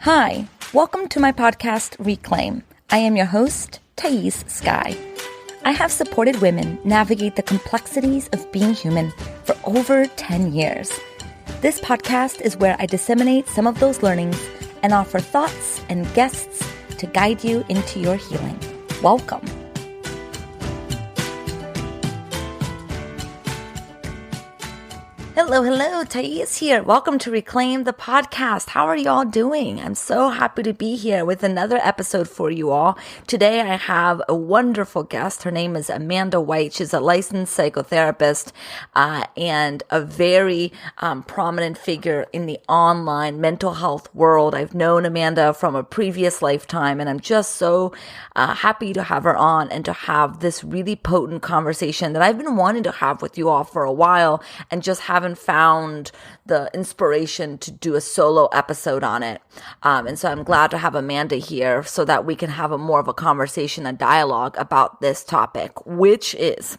Hi, welcome to my podcast, Reclaim. I am your host, Thaís Sky. I have supported women navigate the complexities of being human for over 10 years. This podcast is where I disseminate some of those learnings and offer thoughts and guests to guide you into your healing. Welcome. Hello, Thaís here. Welcome to Reclaim the podcast. How are y'all doing? I'm so happy to be here with another episode for you all. Today I have a wonderful guest. Her name is Amanda White. She's a licensed psychotherapist and a very prominent figure in the online mental health world. I've known Amanda from a previous lifetime, and I'm just so happy to have her on and to have this really potent conversation that I've been wanting to have with you all for a while and just haven't found the inspiration to do a solo episode on it. And so I'm glad to have Amanda here so that we can have a more of a conversation, a dialogue about this topic, which is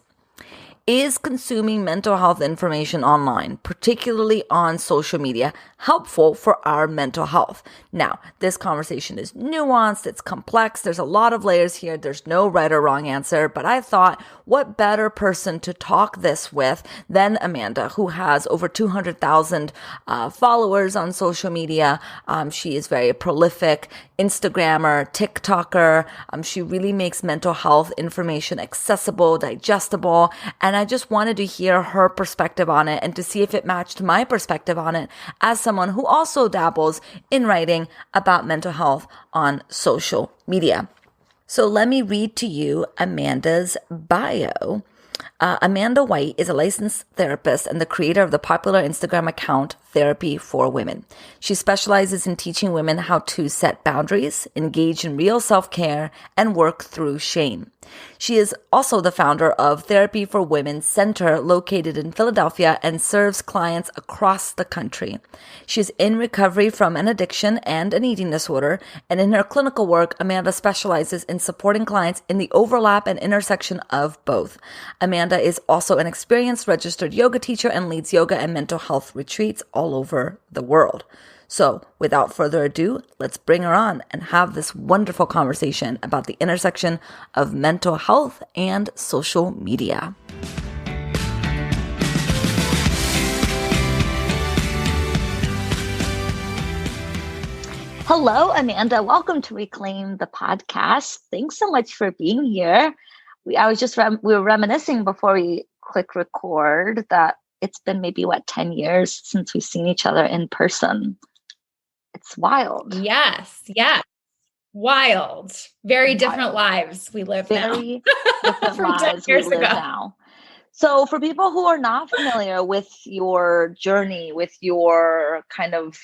consuming mental health information online, particularly on social media, helpful for our mental health? Now, this conversation is nuanced, it's complex, there's a lot of layers here, there's no right or wrong answer, but I thought, what better person to talk this with than Amanda, who has over 200,000 followers on social media. She is very prolific Instagrammer, TikToker. She really makes mental health information accessible, digestible, and I just wanted to hear her perspective on it and to see if it matched my perspective on it as someone who also dabbles in writing about mental health on social media. So let me read to you Amanda's bio. Amanda White is a licensed therapist and the creator of the popular Instagram account Therapy for Women. She specializes in teaching women how to set boundaries, engage in real self-care, and work through shame. She is also the founder of Therapy for Women Center located in Philadelphia and serves clients across the country. She's in recovery from an addiction and an eating disorder, and in her clinical work, Amanda specializes in supporting clients in the overlap and intersection of both. Amanda is also an experienced registered yoga teacher and leads yoga and mental health retreats all over the world. So without further ado, let's bring her on and have this wonderful conversation about the intersection of mental health and social media. Hello, Amanda. Welcome to Reclaim the podcast. Thanks so much for being here. We were reminiscing before we click record that it's been maybe 10 years since we've seen each other in person. It's wild. Yes. Wild. Very different lives we live now. Very different lives we live now. So for people who are not familiar with your journey, with your kind of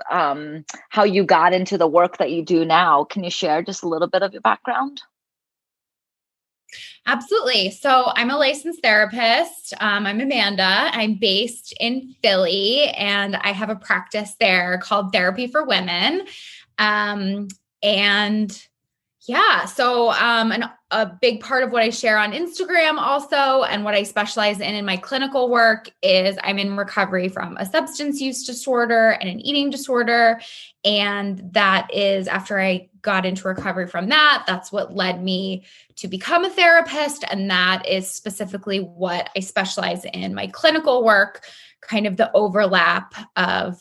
how you got into the work that you do now, can you share just a little bit of your background? Absolutely. So I'm a licensed therapist. I'm Amanda. I'm based in Philly and I have a practice there called Therapy for Women. A big part of what I share on Instagram also, and what I specialize in my clinical work is I'm in recovery from a substance use disorder and an eating disorder. And that is after I got into recovery from that, that's what led me to become a therapist. And that is specifically what I specialize in my clinical work, kind of the overlap of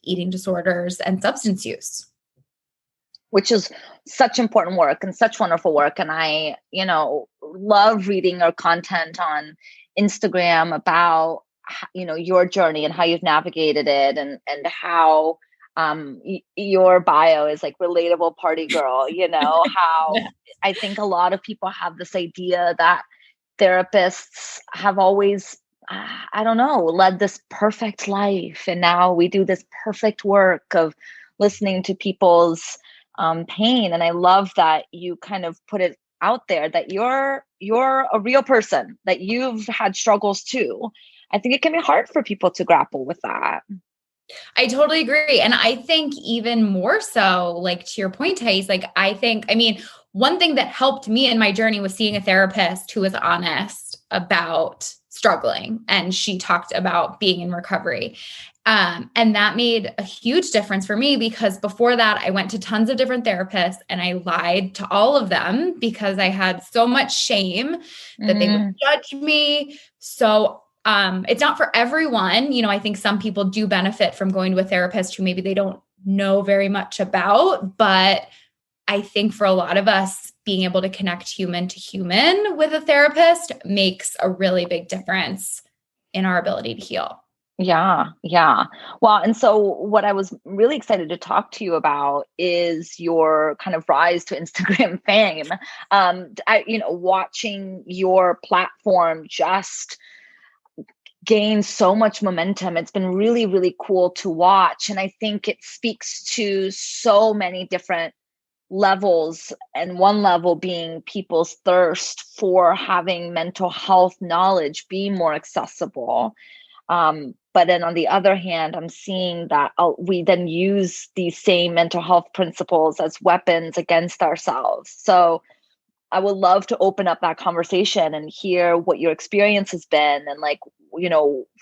eating disorders and substance use. Which is such important work and such wonderful work. And I, love reading your content on Instagram about, your journey and how you've navigated it and how your bio is like relatable party girl, how I think a lot of people have this idea that therapists have always, led this perfect life. And now we do this perfect work of listening to people's pain. And I love that you kind of put it out there that you're a real person, that you've had struggles too. I think it can be hard for people to grapple with that. I totally agree. And I think even more so, like to your point, Thaís, one thing that helped me in my journey was seeing a therapist who was honest about struggling and she talked about being in recovery. And that made a huge difference for me because before that, I went to tons of different therapists and I lied to all of them because I had so much shame that they would judge me. So it's not for everyone. You know, I think some people do benefit from going to a therapist who maybe they don't know very much about, but I think for a lot of us, being able to connect human to human with a therapist makes a really big difference in our ability to heal. Yeah, yeah. Well, and so what I was really excited to talk to you about is your kind of rise to Instagram fame. Watching your platform just gain so much momentum. It's been really, really cool to watch. And I think it speaks to so many different levels, and one level being people's thirst for having mental health knowledge be more accessible. But then on the other hand, I'm seeing that we then use these same mental health principles as weapons against ourselves. So I would love to open up that conversation and hear what your experience has been. And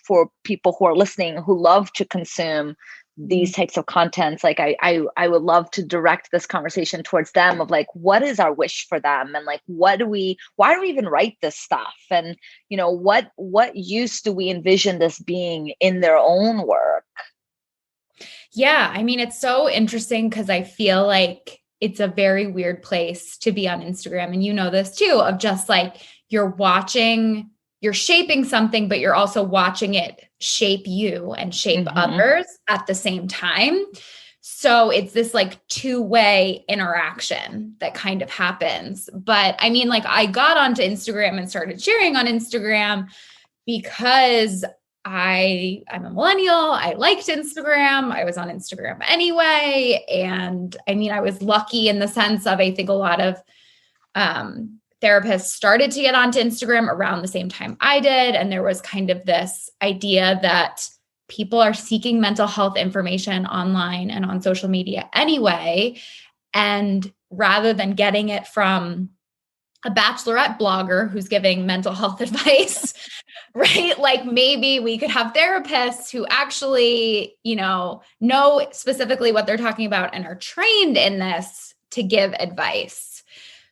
for people who are listening, who love to consume these types of contents, I would love to direct this conversation towards them of what is our wish for them? And why do we even write this stuff? And, what use do we envision this being in their own work? Yeah. I mean, it's so interesting because I feel like it's a very weird place to be on Instagram. And you know this too, of just you're shaping something, but you're also watching it shape you and shape others at the same time. So it's this two-way interaction that kind of happens. But I mean, I got onto Instagram and started sharing on Instagram because I'm a millennial. I liked Instagram. I was on Instagram anyway. And I mean, I was lucky in the sense of, I think a lot of therapists started to get onto Instagram around the same time I did. And there was kind of this idea that people are seeking mental health information online and on social media anyway. And rather than getting it from a bachelorette blogger who's giving mental health advice, right? Maybe we could have therapists who actually, know specifically what they're talking about and are trained in this to give advice.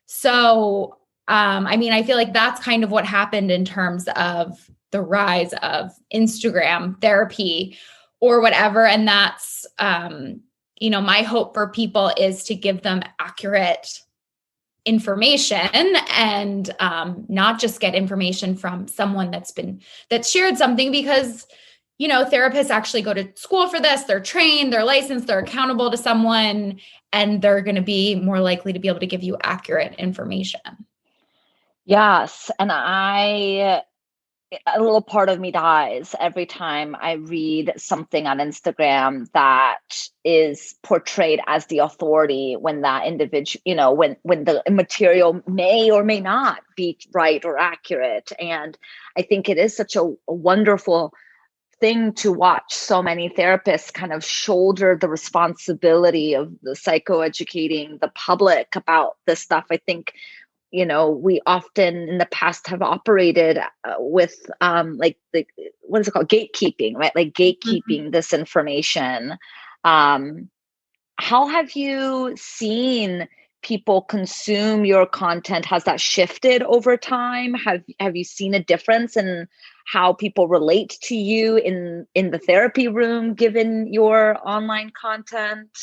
So, I mean, I feel like that's kind of what happened in terms of the rise of Instagram therapy or whatever. And that's, my hope for people is to give them accurate information and not just get information from someone that shared something, because, therapists actually go to school for this. They're trained, they're licensed, they're accountable to someone, and they're going to be more likely to be able to give you accurate information. Yes. And a little part of me dies every time I read something on Instagram that is portrayed as the authority when that individual, when the material may or may not be right or accurate. And I think it is such a wonderful thing to watch so many therapists kind of shoulder the responsibility of the psychoeducating the public about this stuff. I think we often in the past have operated with what is it called? Gatekeeping, right? Gatekeeping this information. How have you seen people consume your content? Has that shifted over time? Have you seen a difference in how people relate to you in the therapy room, given your online content?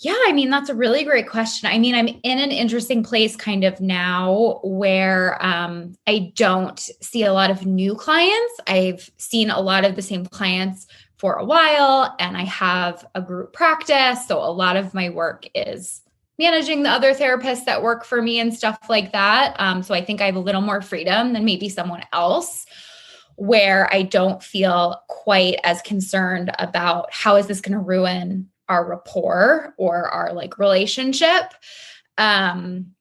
Yeah, I mean, that's a really great question. I mean, I'm in an interesting place kind of now where I don't see a lot of new clients. I've seen a lot of the same clients for a while, and I have a group practice. So a lot of my work is managing the other therapists that work for me and stuff like that. So I think I have a little more freedom than maybe someone else, where I don't feel quite as concerned about how is this going to ruin our rapport or our relationship. But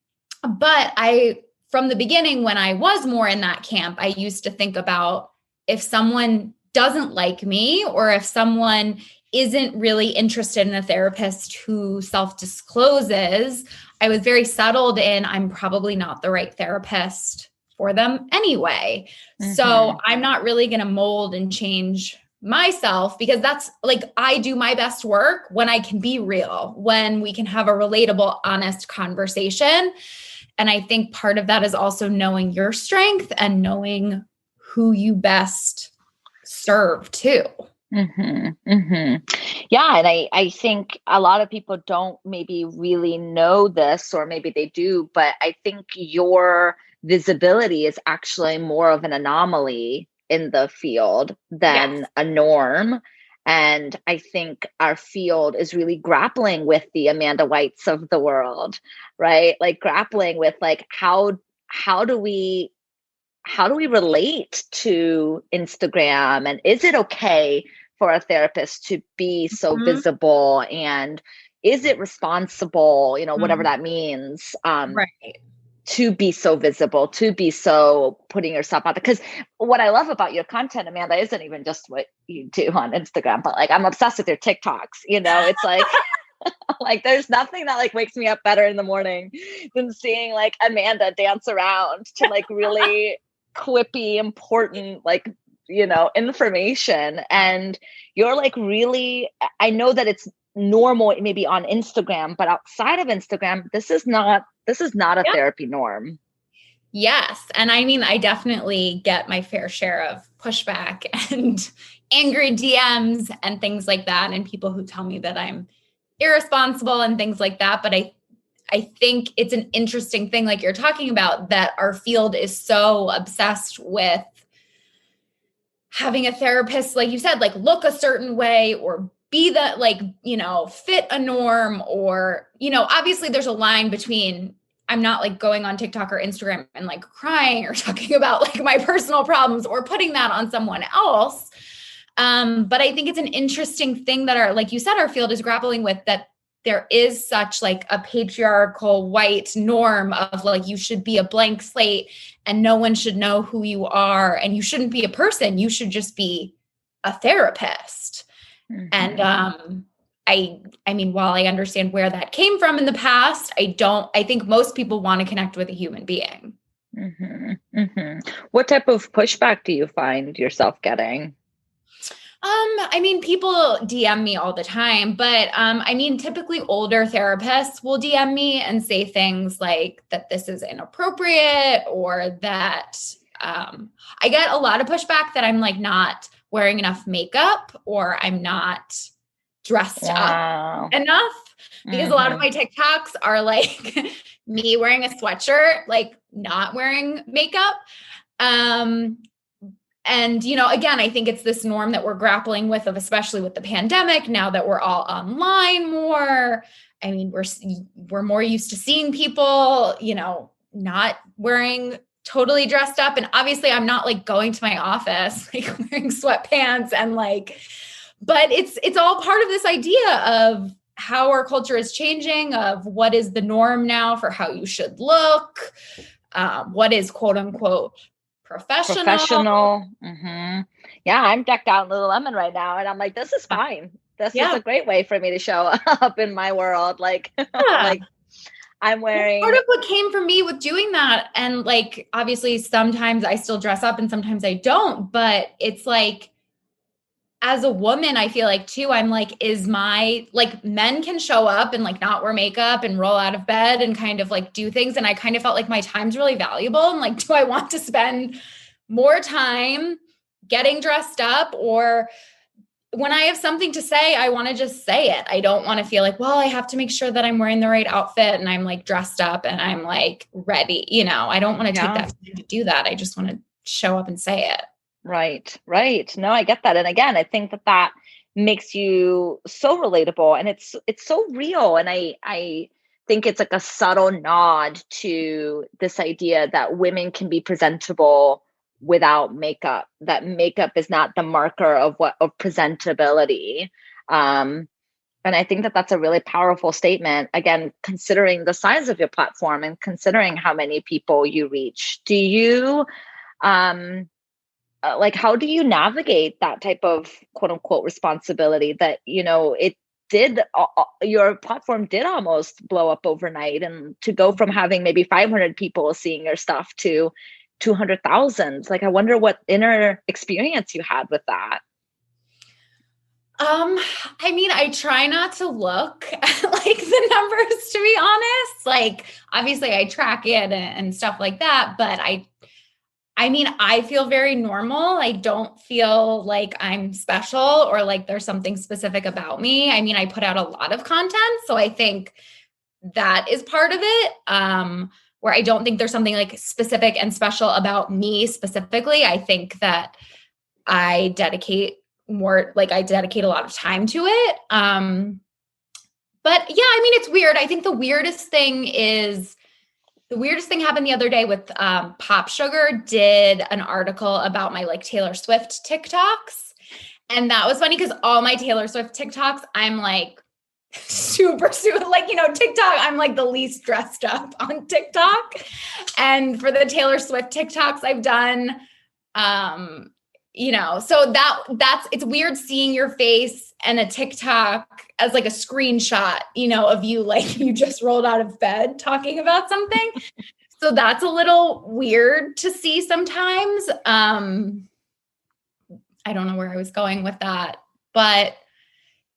from the beginning, when I was more in that camp, I used to think about if someone doesn't like me or if someone isn't really interested in a therapist who self-discloses, I was very settled in I'm probably not the right therapist for them anyway. So I'm not really going to mold and change myself, because that's like, I do my best work when I can be real, when we can have a relatable, honest conversation. And I think part of that is also knowing your strength and knowing who you best serve too. Yeah. And I think a lot of people don't maybe really know this, or maybe they do, but I think your visibility is actually more of an anomaly in the field than a norm. And I think our field is really grappling with the Amanda Whites of the world, right? Like grappling with like, how do we relate to Instagram? And is it okay for a therapist to be so visible? And is it responsible, whatever that means, to be so visible, to be so putting yourself out there? Because what I love about your content, Amanda, isn't even just what you do on Instagram, but like I'm obsessed with your TikToks. It's like like there's nothing that like wakes me up better in the morning than seeing like Amanda dance around to like really quippy, important, like, information. And you're like really, I know that it's normal maybe on Instagram, but outside of Instagram, this is not a therapy norm. Yes. And I mean, I definitely get my fair share of pushback and angry DMs and things like that, and people who tell me that I'm irresponsible and things like that. But I think it's an interesting thing, like you're talking about, that our field is so obsessed with having a therapist, like you said, like look a certain way or be the, like, fit a norm, or, obviously there's a line between, I'm not like going on TikTok or Instagram and like crying or talking about like my personal problems or putting that on someone else. But I think it's an interesting thing that like you said, our field is grappling with, that there is such like a patriarchal white norm of like, you should be a blank slate and no one should know who you are, and you shouldn't be a person. You should just be a therapist. And I mean, while I understand where that came from in the past, I think most people want to connect with a human being. What type of pushback do you find yourself getting? I mean, people DM me all the time, but I mean, typically older therapists will DM me and say things like that this is inappropriate, or that I get a lot of pushback that I'm like not wearing enough makeup, or I'm not dressed up enough, because a lot of my TikToks are like me wearing a sweatshirt, like not wearing makeup. And, again, I think it's this norm that we're grappling with, especially with the pandemic, now that we're all online more. I mean, we're more used to seeing people, not wearing totally dressed up. And obviously I'm not like going to my office, like wearing sweatpants and like, but it's all part of this idea of how our culture is changing, of what is the norm now for how you should look, what is quote unquote professional. Yeah, I'm decked out in Lululemon right now, and I'm like, this is fine. This is a great way for me to show up in my world. Like, like I'm wearing. Part of what came from me with doing that, and like obviously sometimes I still dress up and sometimes I don't, but it's like, as a woman, I feel like too, I'm like, men can show up and like not wear makeup and roll out of bed and kind of like do things. And I kind of felt like my time's really valuable. And like, do I want to spend more time getting dressed up, or when I have something to say, I want to just say it. I don't want to feel like, well, I have to make sure that I'm wearing the right outfit and I'm like dressed up and I'm like ready. I don't want to take that time to do that. I just want to show up and say it. Right. No, I get that. And again, I think that makes you so relatable, and it's so real. And I think it's like a subtle nod to this idea that women can be presentable without makeup, that makeup is not the marker of presentability. And I think that that's a really powerful statement. Again, considering the size of your platform and considering how many people you reach, do you, like, how do you navigate that type of quote unquote responsibility that, your platform did almost blow up overnight, and to go from having maybe 500 people seeing your stuff to 200,000. Like, I wonder what inner experience you had with that. I mean, I try not to look at like the numbers, to be honest. Like, obviously I track it and stuff like that, but I mean, I feel very normal. I don't feel like I'm special or like there's something specific about me. I mean, I put out a lot of content, so I think that is part of it. Where I don't think there's something like specific and special about me specifically. I think that I dedicate a lot of time to it. But yeah, I mean, it's weird. I think the weirdest thing happened the other day with Pop Sugar did an article about my like Taylor Swift TikToks. And that was funny because all my Taylor Swift TikToks, I'm like super like, TikTok, I'm like the least dressed up on TikTok. And for the Taylor Swift TikToks I've done, so it's weird seeing your face and a TikTok as like a screenshot, of you, like you just rolled out of bed talking about something. So that's a little weird to see sometimes. I don't know where I was going with that, but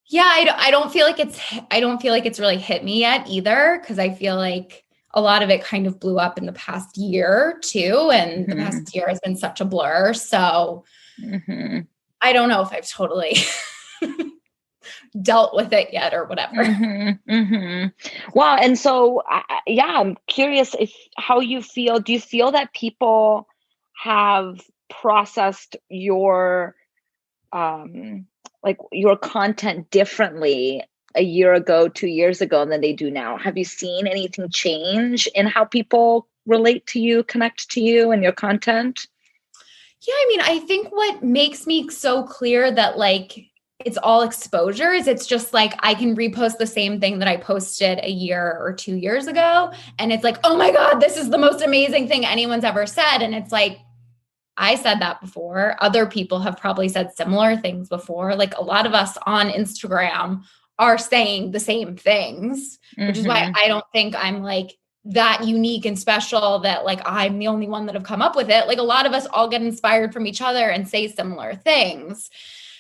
yeah, I don't feel like it's really hit me yet either. Cause I feel like a lot of it kind of blew up in the past year too. And the past year has been such a blur. So I don't know if I've totally dealt with it yet or whatever. Wow. And so, I'm curious how you feel. Do you feel that people have processed your, your content differently a year ago, 2 years ago than they do now? Have you seen anything change in how people relate to you, connect to you and your content? Yeah, I mean, I think what makes me so clear that like it's all exposure is it's just like I can repost the same thing that I posted a year or 2 years ago. And it's like, oh my God, this is the most amazing thing anyone's ever said. And it's like, I said that before. Other people have probably said similar things before. Like a lot of us on Instagram are saying the same things, which is why I don't think I'm like that unique and special that like I'm the only one that have come up with it. Like a lot of us all get inspired from each other and say similar things.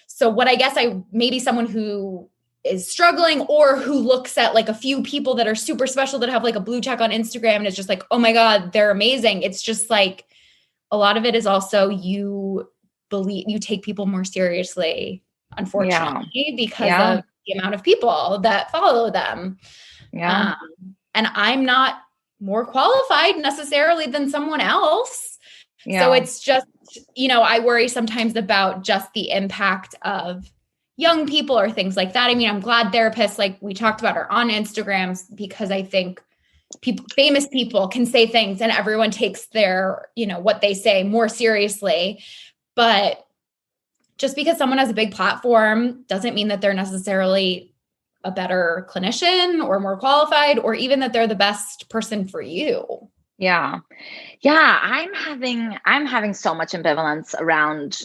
So what I guess maybe someone who is struggling or who looks at like a few people that are super special that have like a blue check on Instagram and is just like, oh my God, they're amazing. It's just like a lot of it is also you take people more seriously, unfortunately, because of the amount of people that follow them. Yeah. And I'm not more qualified necessarily than someone else. Yeah. So it's just, I worry sometimes about just the impact of young people or things like that. I mean, I'm glad therapists, like we talked about, are on Instagrams because I think famous people can say things and everyone takes their, what they say more seriously. But just because someone has a big platform doesn't mean that they're necessarily a better clinician or more qualified, or even that they're the best person for you. Yeah. Yeah. I'm having so much ambivalence around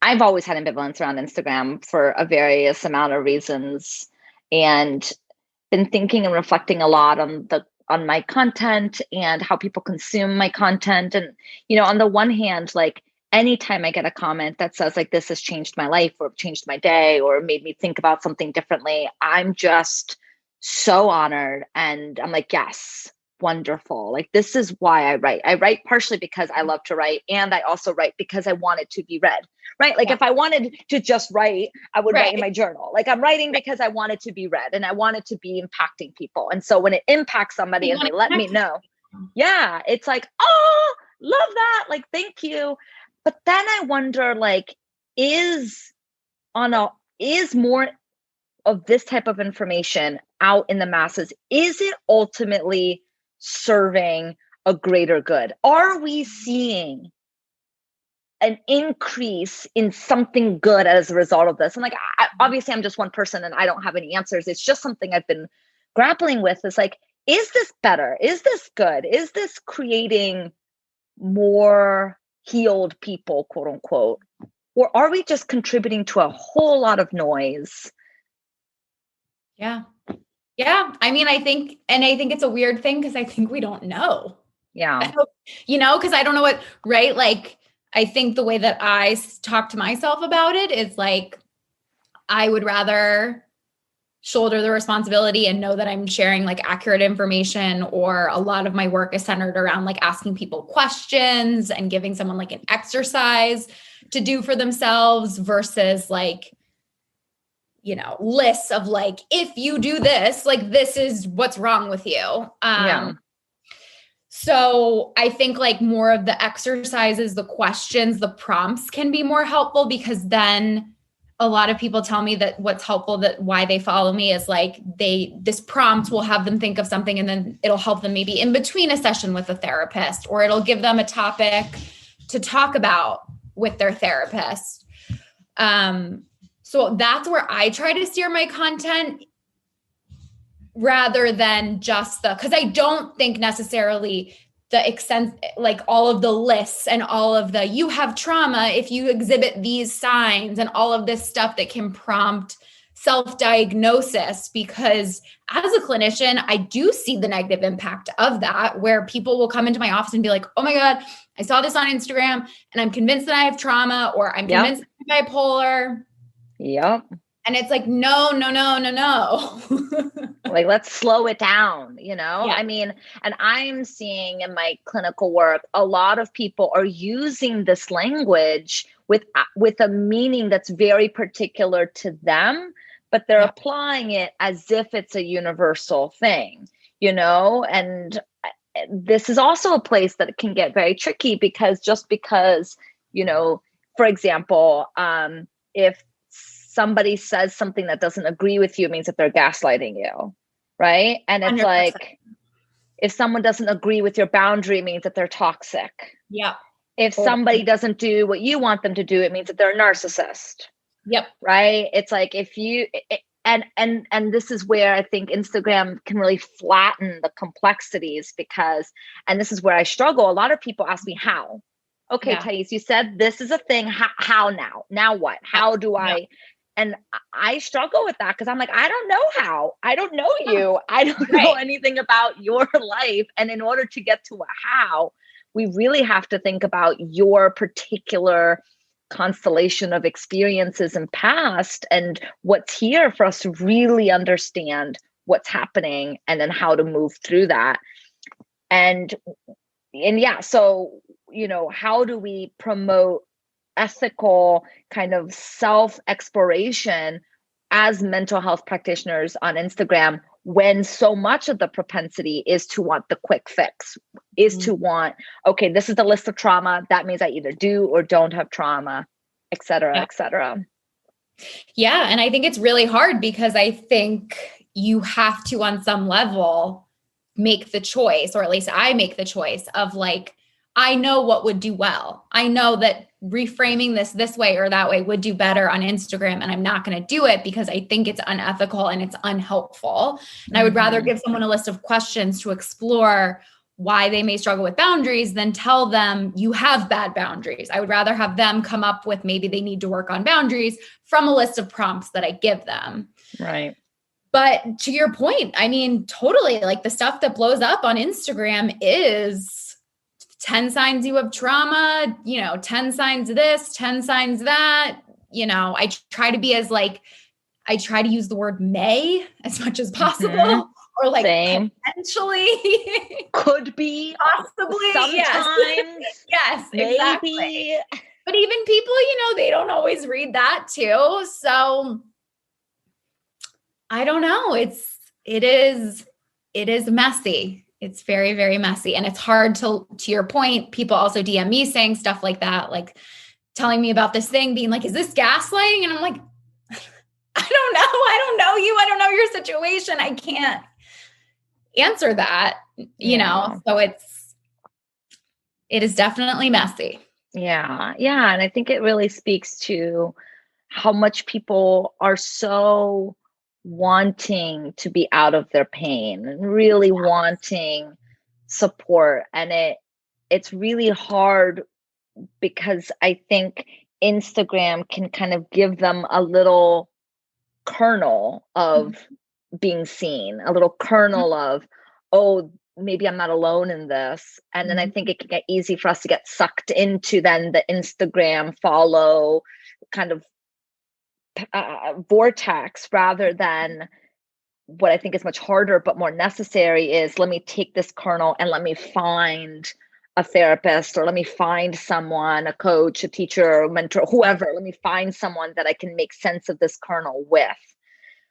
I've always had ambivalence around Instagram for a various amount of reasons, and been thinking and reflecting a lot on my content and how people consume my content. And, on the one hand, like anytime I get a comment that says like, this has changed my life or changed my day or made me think about something differently, I'm just so honored. And I'm like, yes, wonderful. Like, this is why I write. I write partially because I love to write. And I also write because I want it to be read, right? Like if I wanted to just write, I would write in my journal. Like I'm writing because I want it to be read and I want it to be impacting people. And so when it impacts somebody and they let me know, it's like, oh, love that. Like, thank you. But then I wonder, like, is more of this type of information out in the masses? Is it ultimately serving a greater good? Are we seeing an increase in something good as a result of this? And like, obviously I'm just one person and I don't have any answers. It's just something I've been grappling with. It's like, is this better? Is this good? Is this creating more healed people, quote unquote? Or are we just contributing to a whole lot of noise? Yeah. Yeah. I mean, I think it's a weird thing because I think we don't know. Yeah. Because I don't know what, right? Like, I think the way that I talk to myself about it is like, I would rather shoulder the responsibility and know that I'm sharing like accurate information, or a lot of my work is centered around like asking people questions and giving someone like an exercise to do for themselves versus like, lists of like, if you do this, like, this is what's wrong with you. Yeah. So I think like more of the exercises, the questions, the prompts can be more helpful, because then a lot of people tell me that what's helpful, that why they follow me is like this prompt will have them think of something, and then it'll help them maybe in between a session with a therapist, or it'll give them a topic to talk about with their therapist. So that's where I try to steer my content, rather than just because I don't think necessarily the extent, like all of the lists and all of the, you have trauma if you exhibit these signs and all of this stuff that can prompt self-diagnosis, because as a clinician, I do see the negative impact of that, where people will come into my office and be like, oh my God, I saw this on Instagram and I'm convinced that I have trauma, or I'm convinced that I'm bipolar. Yep. And it's like, no. Like, let's slow it down, Yeah. I mean, and I'm seeing in my clinical work, a lot of people are using this language with a meaning that's very particular to them, but they're applying it as if it's a universal thing, and this is also a place that it can get very tricky, because for example, if somebody says something that doesn't agree with you, it means that they're gaslighting you, right? And it's 100%. like, if someone doesn't agree with your boundary, it means that they're toxic. Yeah. If somebody doesn't do what you want them to do, it means that they're a narcissist. Yep. Right? It's like, if you and this is where I think Instagram can really flatten the complexities, and this is where I struggle. A lot of people ask me how. Okay, Thaís, you said this is a thing. How now? Now what? How do I? And I struggle with that, because I'm like, I don't know how. I don't know you. I don't know anything about your life. And in order to get to a how, we really have to think about your particular constellation of experiences and past, and what's here for us to really understand what's happening, and then how to move through that. And yeah, so, how do we promote ethical kind of self-exploration as mental health practitioners on Instagram, when so much of the propensity is to want the quick fix, is to want, okay, this is the list of trauma. That means I either do or don't have trauma, et cetera, et cetera. Yeah. And I think it's really hard, because I think you have to, on some level, make the choice, or at least I make the choice of like, I know what would do well. I know that reframing this way or that way would do better on Instagram, and I'm not going to do it because I think it's unethical and it's unhelpful. And I would rather give someone a list of questions to explore why they may struggle with boundaries than tell them you have bad boundaries. I would rather have them come up with, maybe they need to work on boundaries from a list of prompts that I give them. Right. But to your point, I mean, totally, like the stuff that blows up on Instagram is 10 signs you have trauma, 10 signs of this, 10 signs of that. I try to be as I try to use the word may as much as possible, or like Same. Potentially. Could be. Possibly. Sometimes. Yes, maybe. Exactly. But even people, they don't always read that too. So I don't know. It is messy. It's very, very messy. And it's hard to your point, people also DM me saying stuff like that, like telling me about this thing, being like, is this gaslighting? And I'm like, I don't know. I don't know you. I don't know your situation. I can't answer that, so it is definitely messy. Yeah. Yeah. And I think it really speaks to how much people are so wanting to be out of their pain and really wanting support. And it's really hard, because I think Instagram can kind of give them a little kernel of being seen, a little kernel of, oh, maybe I'm not alone in this. And then I Mhm. think it can get easy for us to get sucked into then the Instagram follow kind of vortex, rather than what I think is much harder but more necessary is, let me take this kernel and let me find a therapist, or let me find someone, a coach, a teacher, a mentor, whoever. Let me find someone that I can make sense of this kernel with.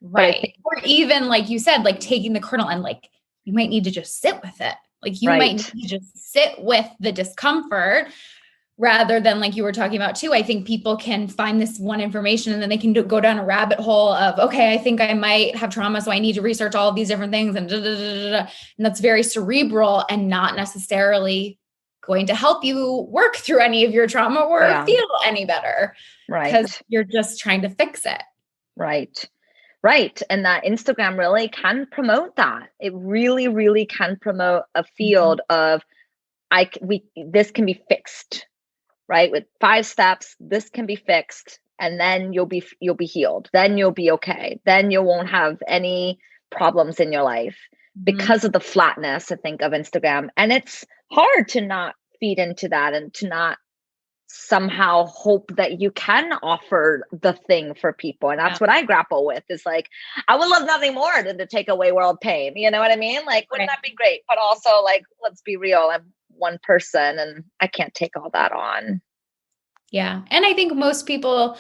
But I think, Right. Or even like you said, like taking the kernel and like, you might need to just sit with it. Like you might right, need to just sit with the discomfort rather than like you were talking about too. I think people can find this one information and then they can go down a rabbit hole of, okay, I think I might have trauma, so I need to research all of these different things and and that's very cerebral and not necessarily going to help you work through any of your trauma or yeah, feel any better because right, you're just trying to fix it. right. Right. And that Instagram really can promote that. It really, really can promote a Mhm. field of this can be fixed, right? With 5 steps, this can be fixed, and then you'll be healed. Then you'll be okay. Then you won't have any problems in your life, Mhm. because of the flatness, I think, of Instagram. And it's hard to not feed into that and to not somehow hope that you can offer the thing for people. And Yeah. that's what I grapple with, is like, I would love nothing more than to take away world pain. You know what I mean? Like, wouldn't Right. that be great? But also, like, let's be real, I'm one person and I can't take all that on. Yeah. And I think most people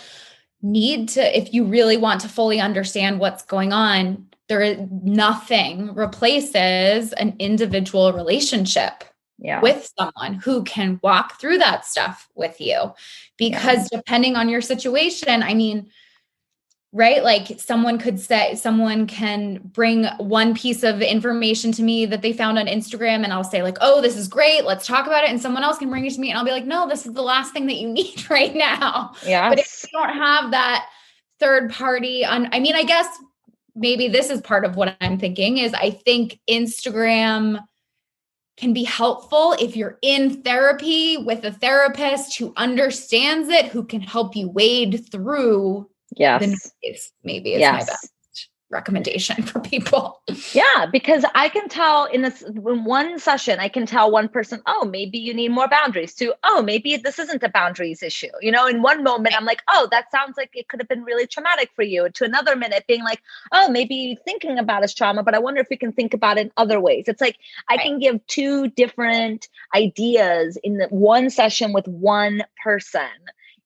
need to, if you really want to fully understand what's going on, there is nothing replaces an individual relationship Yeah. with someone who can walk through that stuff with you. Yeah. Because depending on your situation, I mean, right? Like someone can bring one piece of information to me that they found on Instagram and I'll say like, "Oh, this is great. Let's talk about it." And someone else can bring it to me and I'll be like, "No, this is the last thing that you need right now." But if Yes. you don't have that third party on, I mean, I guess maybe this is part of what I'm thinking is I think Instagram can be helpful if you're in therapy with a therapist who understands it, who can help you wade through the Yes. noise, maybe is my Yes. best recommendation for people. Yeah, because I can tell in one session, I can tell one person, oh, maybe you need more boundaries, to, oh, maybe this isn't a boundaries issue. You know, in one moment, I'm like, oh, that sounds like it could have been really traumatic for you. To another minute being like, oh, maybe thinking about is trauma, but I wonder if we can think about it in other ways. It's like, I Right. can give two different ideas in the one session with one person.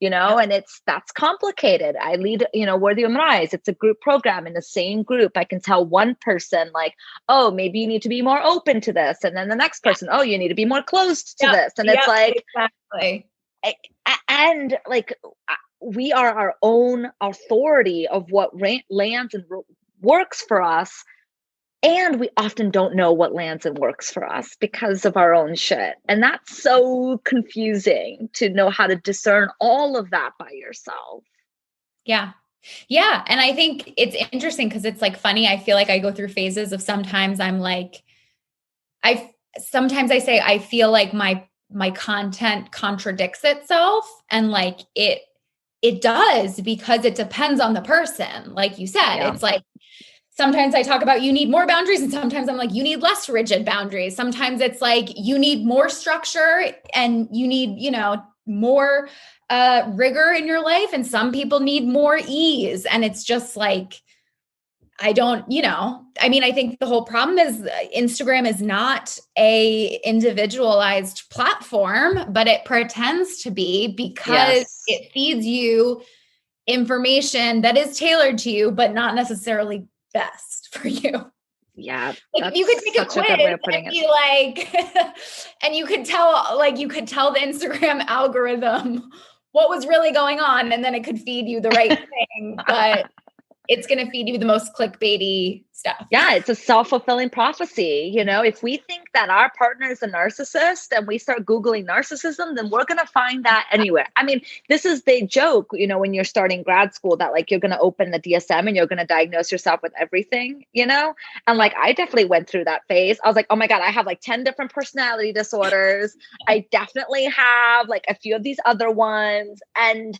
Yep. And that's complicated. I lead, Worthy Women Rise. It's a group program. In the same group, I can tell one person like, oh, maybe you need to be more open to this. And then the next person, oh, you need to be more closed to Yep. this. And it's Yep. like, Exactly. and like, we are our own authority of what lands and works for us. And we often don't know what lands and works for us because of our own shit. And that's so confusing to know how to discern all of that by yourself. Yeah. Yeah. And I think it's interesting because it's like funny. I feel like I go through phases of sometimes I'm like, sometimes I say I feel like my content contradicts itself, and like it does because it depends on the person. Like you said, Yeah. it's like sometimes I talk about you need more boundaries, and sometimes I'm like you need less rigid boundaries. Sometimes it's like you need more structure and you need, more rigor in your life, and some people need more ease. And it's just like I don't, I mean, I think the whole problem is Instagram is not a individualized platform, but it pretends to be because Yes. it feeds you information that is tailored to you, but not necessarily best for you. Yeah. Like if you could That's take a such a quiz good way of and putting it. be like, and you could tell the Instagram algorithm what was really going on, and then it could feed you the right thing. But it's going to feed you the most clickbaity stuff. Yeah, it's a self-fulfilling prophecy. If we think that our partner is a narcissist and we start Googling narcissism, then we're going to find that anywhere. I mean, this is the joke, when you're starting grad school, that like you're going to open the DSM and you're going to diagnose yourself with everything, And like, I definitely went through that phase. I was like, oh my God, I have like 10 different personality disorders. I definitely have like a few of these other ones. And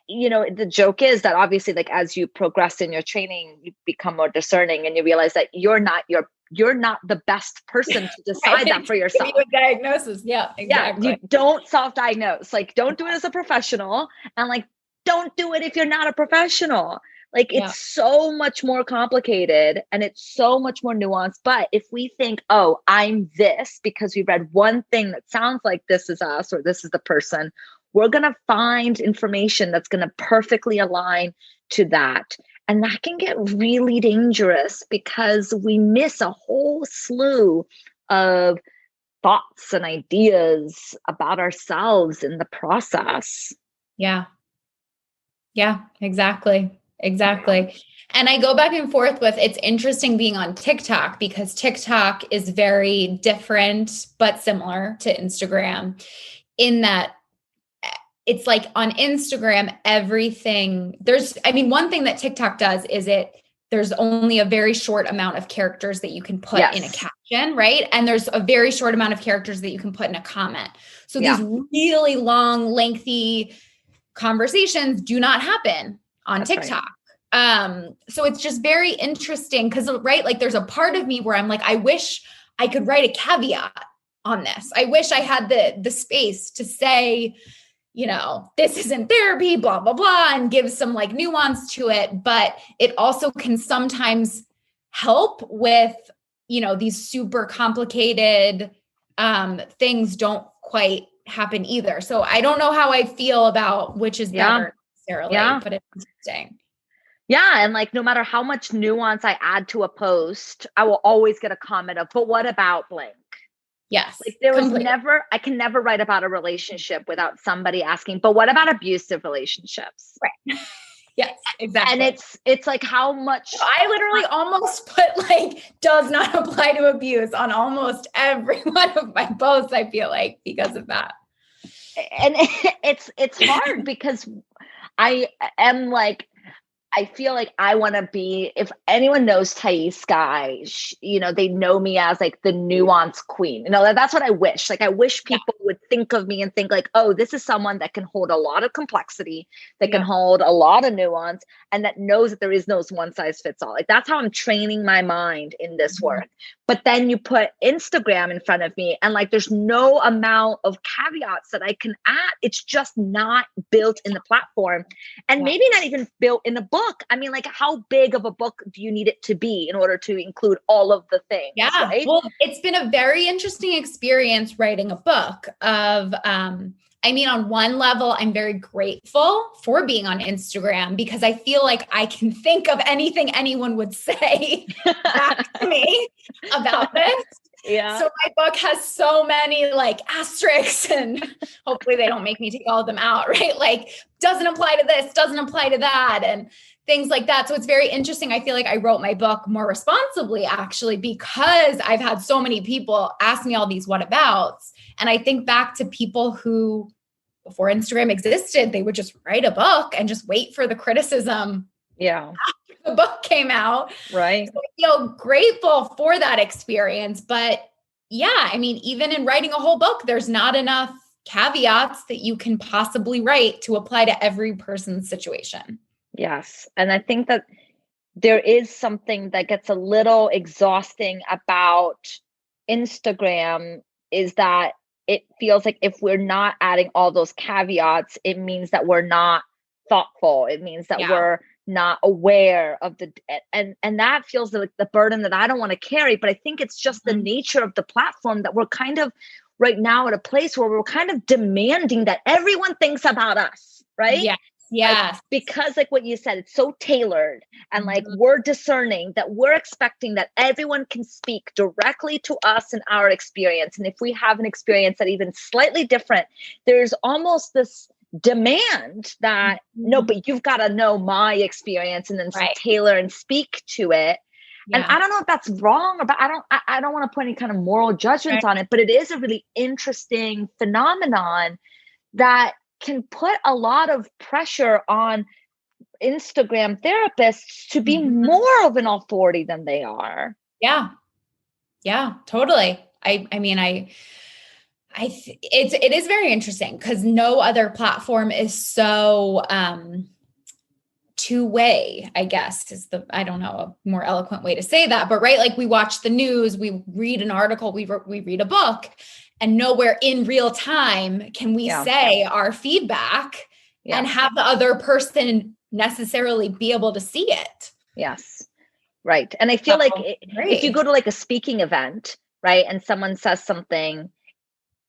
the joke is that obviously, like, as you progress in your training, you become more discerning and you realize that you're not your you're not the best person to decide that for yourself. Give you a diagnosis. Yeah, exactly. Yeah, you don't self-diagnose. Like, don't do it as a professional, and like, don't do it if you're not a professional. Like, it's so much more complicated and it's so much more nuanced. But if we think, oh, I'm this because we read one thing that sounds like this is us or this is the person, we're going to find information that's going to perfectly align to that. And that can get really dangerous because we miss a whole slew of thoughts and ideas about ourselves in the process. Yeah. Yeah, exactly. Exactly. And I go back and forth with, it's interesting being on TikTok because TikTok is very different, but similar to Instagram in that it's like on Instagram, everything one thing that TikTok does is there's only a very short amount of characters that you can put in a caption, right? And there's a very short amount of characters that you can put in a comment. So these really long, lengthy conversations do not happen on TikTok. Right. So it's just very interesting because, right, like there's a part of me where I'm like, I wish I could write a caveat on this. I wish I had the space to say, this isn't therapy, blah, blah, blah, and give some like nuance to it. But it also can sometimes help with, these super complicated things don't quite happen either. So I don't know how I feel about which is better necessarily, but it's interesting. Yeah. And like, no matter how much nuance I add to a post, I will always get a comment of, but what about blank? Yes. Like there was I can never write about a relationship without somebody asking, but what about abusive relationships? Right. Yes, exactly. And it's like how much I literally almost put like does not apply to abuse on almost every one of my posts, I feel like, because of that. And it's hard because I am like, I feel like I want to be, if anyone knows Thaís Guy, they know me as like the nuance queen. That's what I wish. Like, I wish people would think of me and think like, oh, this is someone that can hold a lot of complexity, that can hold a lot of nuance, and that knows that there is no one size fits all. Like, that's how I'm training my mind in this work. But then you put Instagram in front of me and like, there's no amount of caveats that I can add. It's just not built in the platform and maybe not even built in the book. I mean, like, how big of a book do you need it to be in order to include all of the things? Yeah. Right? Well, it's been a very interesting experience writing a book of, on one level, I'm very grateful for being on Instagram because I feel like I can think of anything anyone would say back to me about this. Yeah. So my book has so many like asterisks and hopefully they don't make me take all of them out, right? Like doesn't apply to this, doesn't apply to that and things like that. So it's very interesting. I feel like I wrote my book more responsibly actually because I've had so many people ask me all these whatabouts. And I think back to people who before Instagram existed, they would just write a book and just wait for the criticism. Yeah. The book came out. Right. So I feel grateful for that experience. But even in writing a whole book, there's not enough caveats that you can possibly write to apply to every person's situation. Yes. And I think that there is something that gets a little exhausting about Instagram is that it feels like if we're not adding all those caveats, it means that we're not thoughtful. It means that we're not aware of and that feels like the burden that I don't want to carry. But I think it's just the nature of the platform that we're kind of right now at a place where we're kind of demanding that everyone thinks about us, right? Yeah. Yeah. Like, because like what you said, it's so tailored and like we're discerning that we're expecting that everyone can speak directly to us and our experience. And if we have an experience that even slightly different, there's almost this demand that no, but you've got to know my experience and then tailor and speak to it. Yeah. And I don't know if that's wrong, but I don't want to put any kind of moral judgments on it, but it is a really interesting phenomenon that can put a lot of pressure on Instagram therapists to be more of an authority than they are. Yeah. Yeah, totally. It is very interesting because no other platform is so two-way, I guess is I don't know, a more eloquent way to say that, but right. Like we watch the news, we read an article, we read a book, and nowhere in real time can we say our feedback and have the other person necessarily be able to see it. Yes. Right. And I feel like if you go to like a speaking event, right, and someone says something,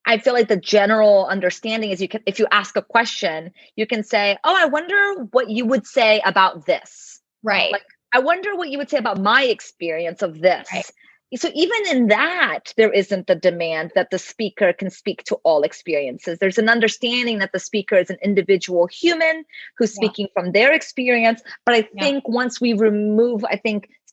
I feel like the general understanding is if you ask a question, you can say, oh, I wonder what you would say about this. Right. Like, I wonder what you would say about my experience of this. Right. So even in that, there isn't the demand that the speaker can speak to all experiences. There's an understanding that the speaker is an individual human who's speaking from their experience. But I think once we remove,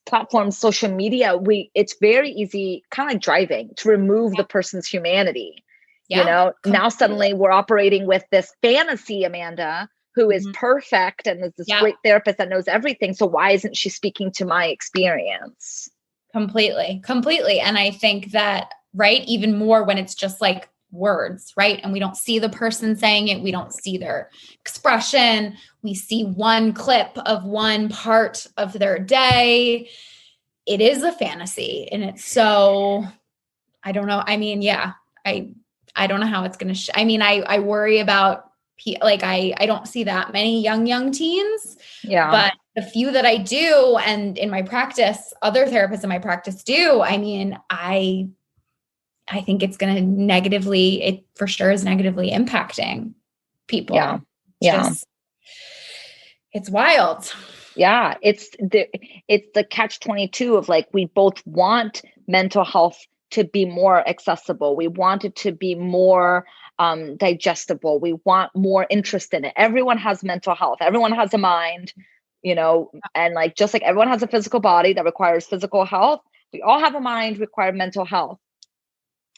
platforms, social media, it's very easy, kind of like driving, to remove the person's humanity. Now suddenly we're operating with this fantasy Amanda, who is perfect and is this great therapist that knows everything. So why isn't she speaking to my experience? Completely. And I think that, right, even more when it's just like words, right? And we don't see the person saying it. We don't see their expression. We see one clip of one part of their day. It is a fantasy. And it's so, I don't know. I mean, I don't know how it's going to, I worry about, I don't see that many young teens, but the few that I do, and in my practice, other therapists in my practice do, I think it's going to it for sure is negatively impacting people. Yeah. It's wild. Yeah. It's the catch-22 of like, we both want mental health to be more accessible. We want it to be more digestible. We want more interest in it. Everyone has mental health. Everyone has a mind, and like, just like everyone has a physical body that requires physical health, we all have a mind require mental health.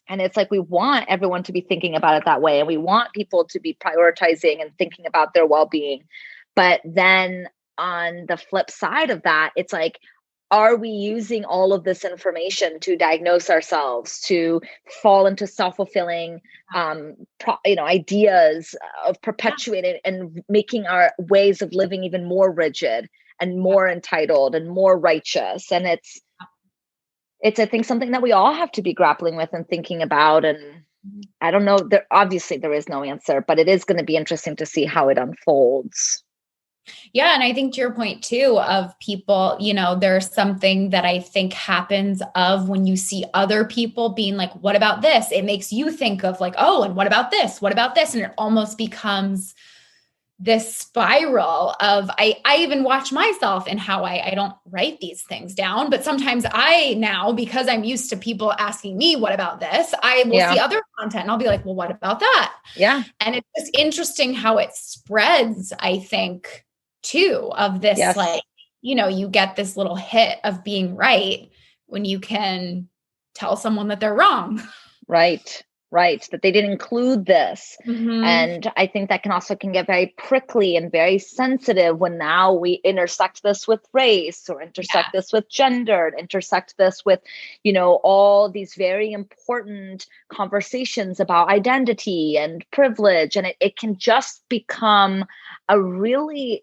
And it's like, we want everyone to be thinking about it that way. And we want people to be prioritizing and thinking about their well-being. But then on the flip side of that, it's like, are we using all of this information to diagnose ourselves, to fall into self-fulfilling ideas of perpetuating and making our ways of living even more rigid and more entitled and more righteous? And it's I think something that we all have to be grappling with and thinking about. And I don't know, obviously there is no answer, but it is going to be interesting to see how it unfolds. Yeah. And I think to your point too, of people, there's something that I think happens of when you see other people being like, what about this? It makes you think of like, oh, and what about this? What about this? And it almost becomes this spiral of, I even watch myself in how I don't write these things down, but sometimes now, because I'm used to people asking me, what about this? I will see other content and I'll be like, well, what about that? Yeah. And it's just interesting how it spreads, I think, too, of this, like, you get this little hit of being right when you can tell someone that they're wrong. Right. That they didn't include this. And I think that can get very prickly and very sensitive when now we intersect this with race, or intersect this with gender, intersect this with, all these very important conversations about identity and privilege. And it can just become a really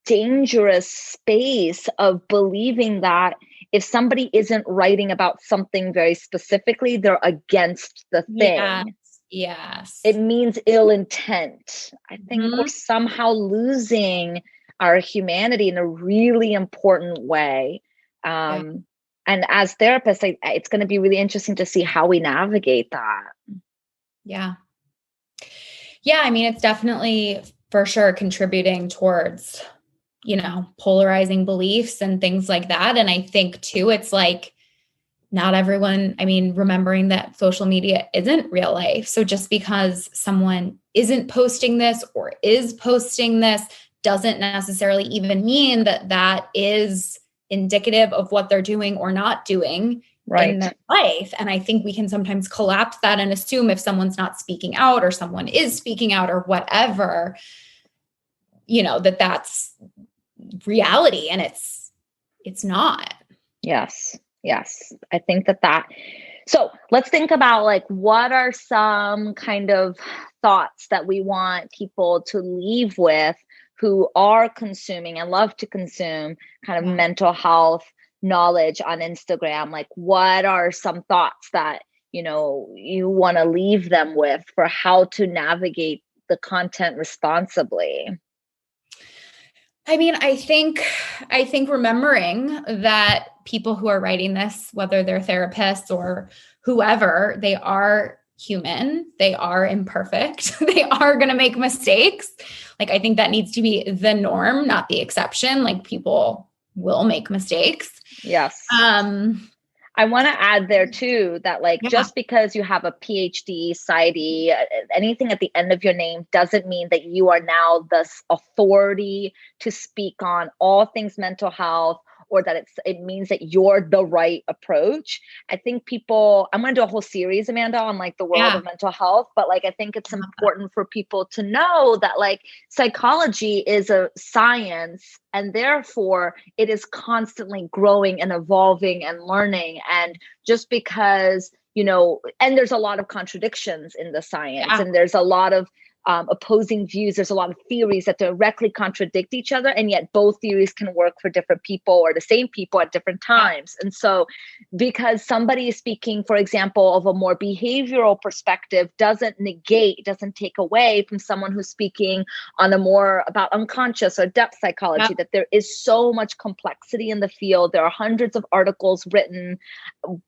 dangerous space of believing that if somebody isn't writing about something very specifically, they're against the thing. Yes. It means ill intent. I think we're somehow losing our humanity in a really important way. And as therapists, it's going to be really interesting to see how we navigate that. Yeah. Yeah. It's definitely for sure contributing towards, polarizing beliefs and things like that. And I think too, it's like, not everyone, remembering that social media isn't real life. So just because someone isn't posting this or is posting this doesn't necessarily even mean that that is indicative of what they're doing or not doing in their life. And I think we can sometimes collapse that and assume if someone's not speaking out or someone is speaking out or whatever, that that's reality, and it's not. Yes. I think that So let's think about like, what are some kind of thoughts that we want people to leave with who are consuming and love to consume kind of mental health knowledge on Instagram? Like, what are some thoughts that, you want to leave them with for how to navigate the content responsibly? I mean, I think remembering that people who are writing this, whether they're therapists or whoever, they are human, they are imperfect, they are going to make mistakes. Like, I think that needs to be the norm, not the exception. Like, people will make mistakes. Yes. I want to add there too that just because you have a PhD, PsyD, anything at the end of your name doesn't mean that you are now the authority to speak on all things mental health, or that it means that you're the right approach. I think I'm going to do a whole series, Amanda, on the world of mental health, but I think it's important for people to know that psychology is a science, and therefore it is constantly growing and evolving and learning. And just because, and there's a lot of contradictions in the science, and there's a lot of opposing views. There's a lot of theories that directly contradict each other, and yet both theories can work for different people or the same people at different times. And so because somebody is speaking, for example, of a more behavioral perspective, doesn't take away from someone who's speaking on a more about unconscious or depth psychology, that there is so much complexity in the field. There are hundreds of articles written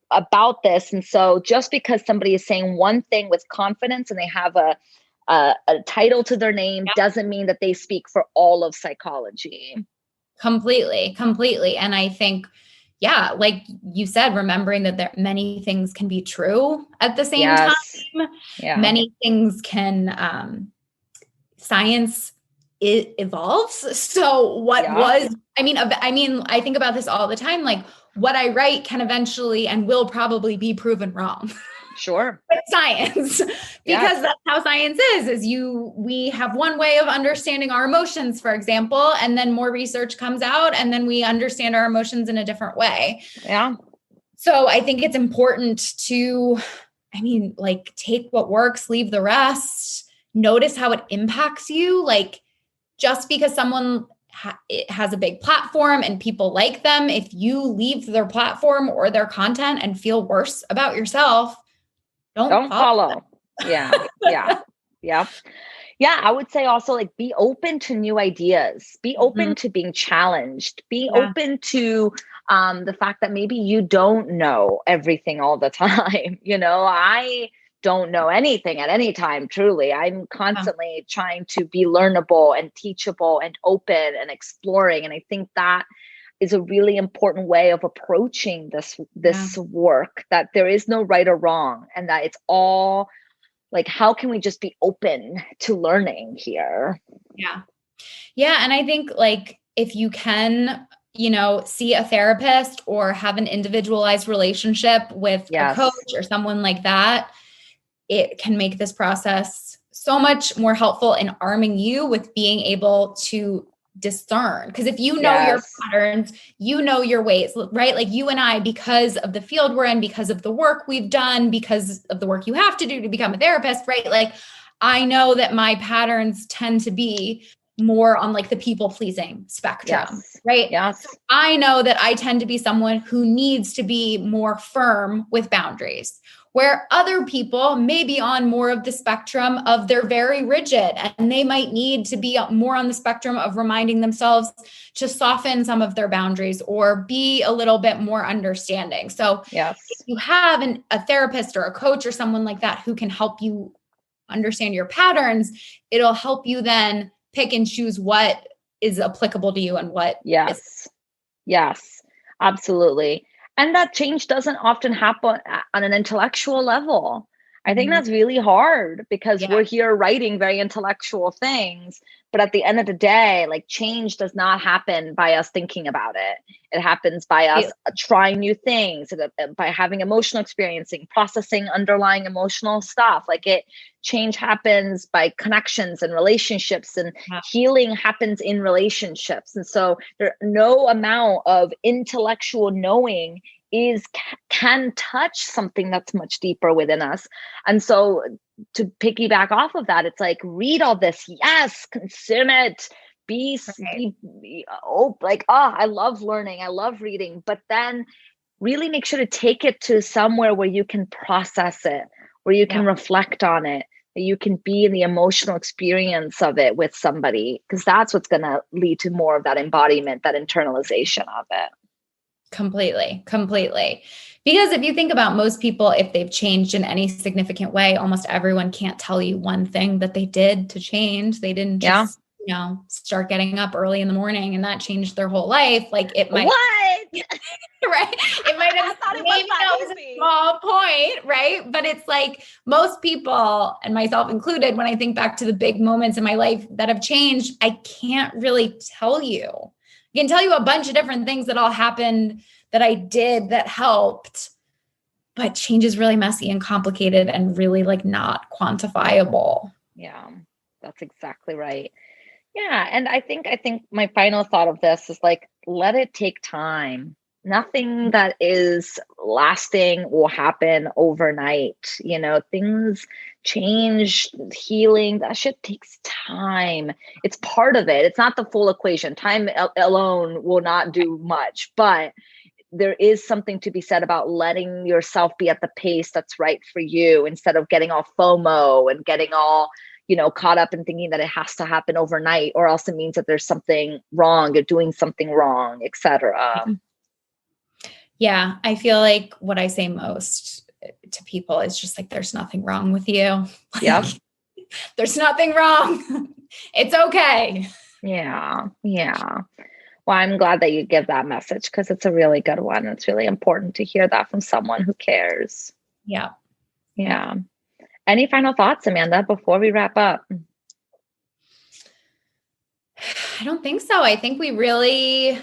about this. And so just because somebody is saying one thing with confidence and they have a title to their name doesn't mean that they speak for all of psychology. Completely. And I think, like you said, remembering that many things can be true at the same time. Yeah. Many things can, science, it evolves. So what was, I mean, I think about this all the time. Like, what I write can eventually and will probably be proven wrong. Sure. With science, because that's how science is we have one way of understanding our emotions, for example, and then more research comes out and then we understand our emotions in a different way. Yeah. So I think it's important to, take what works, leave the rest, notice how it impacts you. Like, just because someone it has a big platform and people like them, if you leave their platform or their content and feel worse about yourself, don't follow. Yeah. I would say also be open to new ideas, be open to being challenged, be open to the fact that maybe you don't know everything all the time. I don't know anything at any time. Truly. I'm constantly trying to be learnable and teachable and open and exploring. And I think that is a really important way of approaching this work, that there is no right or wrong, and that it's all how can we just be open to learning here? Yeah. And I think if you can, see a therapist or have an individualized relationship with a coach or someone like that, it can make this process so much more helpful in arming you with being able to discern. Because if you know your patterns, you know your ways, right? Like you and I, because of the field we're in, because of the work we've done, because of the work you have to do to become a therapist, right? Like, I know that my patterns tend to be more on the people pleasing spectrum, right? Yes. So I know that I tend to be someone who needs to be more firm with boundaries, where other people may be on more of the spectrum of they're very rigid, and they might need to be more on the spectrum of reminding themselves to soften some of their boundaries or be a little bit more understanding. So if you have a therapist or a coach or someone like that who can help you understand your patterns, it'll help you then pick and choose what is applicable to you and what Yes, absolutely. And that change doesn't often happen on an intellectual level. I think that's really hard because we're here writing very intellectual things, but at the end of the day, change does not happen by us thinking about it. It happens by us trying new things, by having emotional experiencing, processing underlying emotional stuff. Change happens by connections and relationships, and healing happens in relationships. And so no amount of intellectual knowing can touch something that's much deeper within us. And so to piggyback off of that, it's like, read all this. Yes, consume it. I love learning. I love reading, but then really make sure to take it to somewhere where you can process it, where you can reflect on it, that you can be in the emotional experience of it with somebody, because that's what's going to lead to more of that embodiment, that internalization of it. Completely. Because if you think about most people, if they've changed in any significant way, almost everyone can't tell you one thing that they did to change. They didn't just, start getting up early in the morning and that changed their whole life. Like it might, right? It might have maybe that was a small point, right? But it's like most people, and myself included, when I think back to the big moments in my life that have changed, I can't really tell you. I can tell you a bunch of different things that all happened that I did that helped, but change is really messy and complicated and really like not quantifiable. Yeah, that's exactly right. Yeah. And I think my final thought of this is like, let it take time. Nothing that is lasting will happen overnight. Things change, healing, that shit takes time. It's part of it. It's not the full equation. Time alone will not do much, but there is something to be said about letting yourself be at the pace that's right for you, instead of getting all FOMO and getting all caught up in thinking that it has to happen overnight, or else it means that there's something wrong, you're doing something wrong, etc. Yeah. I feel like what I say most to people is just like, there's nothing wrong with you. Yeah. There's nothing wrong. It's okay. Yeah. Well, I'm glad that you give that message, because it's a really good one. It's really important to hear that from someone who cares. Yeah. Any final thoughts, Amanda, before we wrap up? I don't think so. I think we really,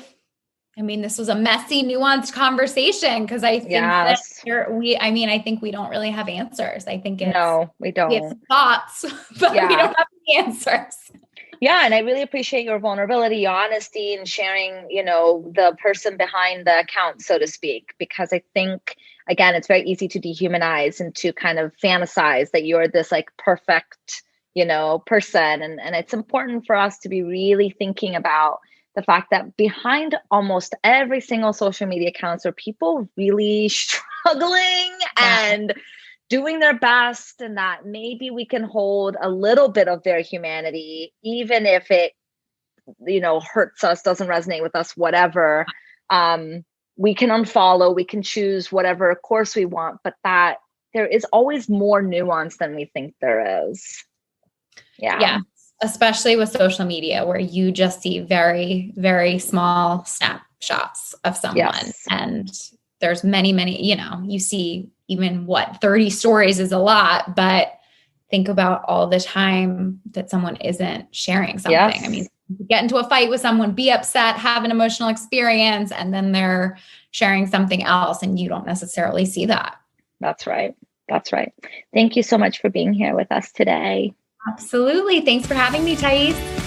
this was a messy, nuanced conversation, because I think that I think we don't really have answers. I think no, we don't. We have thoughts, but we don't have the answers. Yeah. And I really appreciate your vulnerability, your honesty, and sharing, the person behind the account, so to speak, because I think, again, it's very easy to dehumanize and to kind of fantasize that you're this like perfect, person. And it's important for us to be really thinking about the fact that behind almost every single social media accounts are people really struggling and doing their best, and that maybe we can hold a little bit of their humanity, even if it, hurts us, doesn't resonate with us, whatever. We can unfollow, we can choose whatever course we want, but that there is always more nuance than we think there is. Yeah. Especially with social media, where you just see very, very small snapshots of someone. And there's many, many, you see even 30 stories is a lot, but think about all the time that someone isn't sharing something. Get into a fight with someone, be upset, have an emotional experience, and then they're sharing something else and you don't necessarily see that. That's right. Thank you so much for being here with us today. Absolutely. Thanks for having me, Thaís.